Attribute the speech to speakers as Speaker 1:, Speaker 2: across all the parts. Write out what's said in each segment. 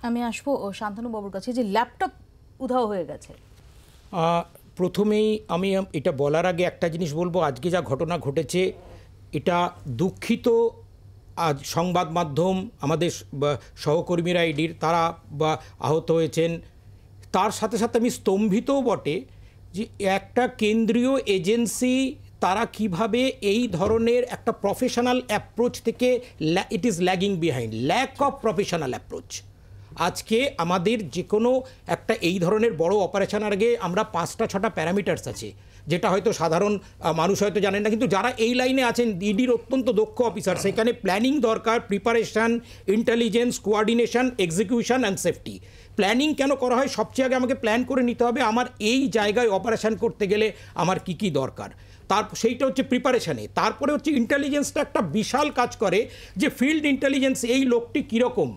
Speaker 1: আমি আসবো শান্তনু বাবুর কাছে, যে ল্যাপটপ উধাও হয়ে গেছে।
Speaker 2: প্রথমেই আমি এটা বলার আগে একটা জিনিস বলবো, আজকে যা ঘটনা ঘটেছে এটা দুঃখিত। আজ সংবাদ মাধ্যম, আমাদের সহকর্মীরা ইডির তারা আহত হয়েছেন, তার সাথে সাথে আমি স্তম্ভিতও বটে যে একটা কেন্দ্রীয় এজেন্সি তারা কিভাবে এই ধরনের একটা প্রফেশনাল অ্যাপ্রোচ থেকে it is lagging behind, lack of professional approach. আজকে আমাদের যে কোনো একটা এই ধরনের বড় অপারেশনের আগে আমরা 5-6টা প্যারামিটার্স আছে, যেটা হয়তো সাধারণ মানুষ হয়তো জানেন না, কিন্তু যারা এই লাইনে আছেন, ইডির অত্যন্ত দক্ষ অফিসার, সেখানে প্ল্যানিং দরকার, preparation, intelligence, coordination, execution and safety. Planning কেন করা হয়? সবচেয়ে আগে আমাকে প্ল্যান করে নিতে হবে আমার এই জায়গায় অপারেশন করতে গেলে আমার কি কি দরকার, সেইটা হচ্ছে প্রিপারেশানে। তারপরে হচ্ছে ইন্টেলিজেন্সটা একটা বিশাল কাজ করে, যে ফিল্ড ইন্টেলিজেন্স এই লোকটি কীরকম।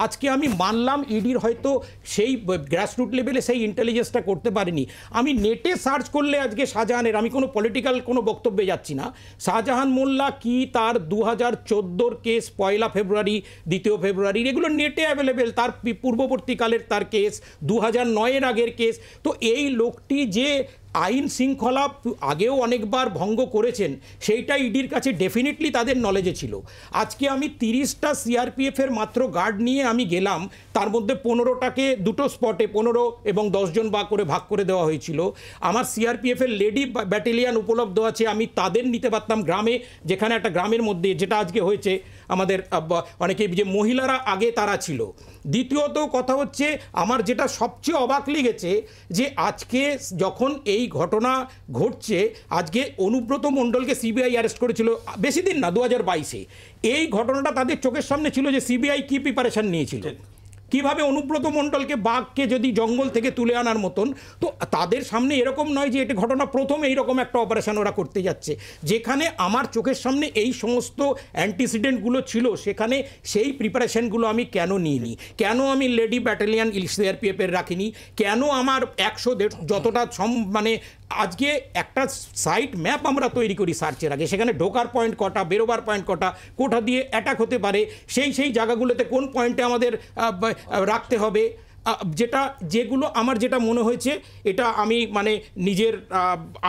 Speaker 2: আজকে আমি মানলাম ইডির হয়তো সেই গ্রাসরুট লেভেলে সেই ইন্টেলিজেন্সটা করতে পারেনি। আমি নেটে সার্চ করলে আজকে শাহজাহানের, আমি কোনো পলিটিক্যাল কোনো বক্তব্যে যাচ্ছি না, শাহজাহান মোল্লা কি তার 2014 কেস, 1 ফেব্রুয়ারি 2 ফেব্রুয়ারি, এগুলো নেটে অ্যাভেলেবেল, তার পূর্ববর্তীকালের তার কেস, 2009-এর আগের কেস। তো এই লোকটি যে আইন শৃঙ্খলা আগেও অনেকবার ভঙ্গ করেছেন, সেইটা ইডির কাছে ডেফিনেটলি তাদের নলেজে ছিল। আজকে আমি 30টা সিআরপিএফের মাত্র গার্ড নিয়ে আমি গেলাম, তার মধ্যে 15টাকে দুটো স্পটে 15 এবং 10 জন করে ভাগ করে দেওয়া হয়েছিল। আমার সিআরপিএফের লেডি ব্যাটালিয়ান উপলব্ধ আছে, আমি তাদের নিতে পারতাম গ্রামে, যেখানে একটা গ্রামের মধ্যে যেটা আজকে হয়েছে, আমাদের অনেকে যে মহিলারা আগে তারা ছিল। দ্বিতীয়ত কথা হচ্ছে, আমার যেটা সবচেয়ে অবাক লেগেছে যে আজকে যখন এই ঘটনা ঘটছে, আজকে অনুব্রত মণ্ডলকে সিবিআই অ্যারেস্ট করেছিল, বেশি দিন না, 2022-এ। এই ঘটনাটা তাদের চোখের সামনে ছিল যে সিবিআই কি প্রিপারেশন নিয়েছিল, কিভাবে অনুব্রত মণ্ডলকে, বাঘকে যদি জঙ্গল থেকে তুলে আনার মতন। তো তাদের সামনে এরকম নয় যে এটা ঘটনা প্রথম এইরকম একটা অপারেশন ওরা করতে যাচ্ছে, যেখানে আমার চোখের সামনে এই সমস্ত অ্যান্টিসিডেন্টগুলো ছিল, সেখানে সেই প্রিপারেশনগুলো আমি কেন নিইনি, কেন আমি লেডি ব্যাটালিয়ান সিআরপিএফের রাখিনি, কেন আমার 100 যতটা মানে আজকে একটা সাইট ম্যাপ আমরা তৈরি করি সার্চের আগে, সেখানে ঢোকার পয়েন্ট কটা, বেরোবার পয়েন্ট কটা, কোথা দিয়ে অ্যাটাক হতে পারে, সেই জায়গাগুলোতে কোন পয়েন্টে আমাদের রাখতে হবে, যেগুলো আমার যেটা মনে হয়েছে, এটা আমি মানে নিজের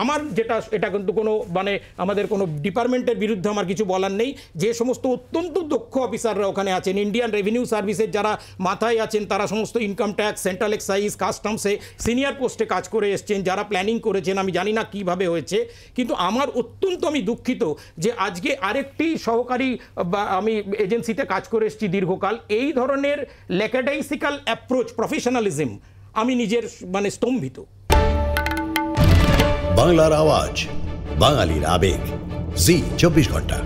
Speaker 2: আমার যেটা, এটা কিন্তু কোনো মানে আমাদের কোনো ডিপার্টমেন্টের বিরুদ্ধে আমার কিছু বলার নেই। যে সমস্ত অত্যন্ত দক্ষ অফিসাররা ওখানে আছেন, ইন্ডিয়ান রেভিনিউ সার্ভিসের যারা মাথায় আছেন, তারা সমস্ত ইনকাম ট্যাক্স, সেন্ট্রাল এক্সাইজ, কাস্টমসে সিনিয়র পোস্টে কাজ করে এসছেন, যারা প্ল্যানিং করেছেন, আমি জানি না কিভাবে হয়েছে, কিন্তু আমার অত্যন্ত আমি দুঃখিত যে আজকে আরেকটি সহকারী আমি এজেন্সিতে কাজ করে এসেছি দীর্ঘকাল, এই ধরনের ল্যাকাডাইসিক্যাল অ্যাপ্রোচ, প্রফেশনালিজম, আমি নিজের মানে স্তম্ভিত।
Speaker 3: বাংলার আওয়াজ, বাঙালির আবেগ, জি 24 ঘন্টা।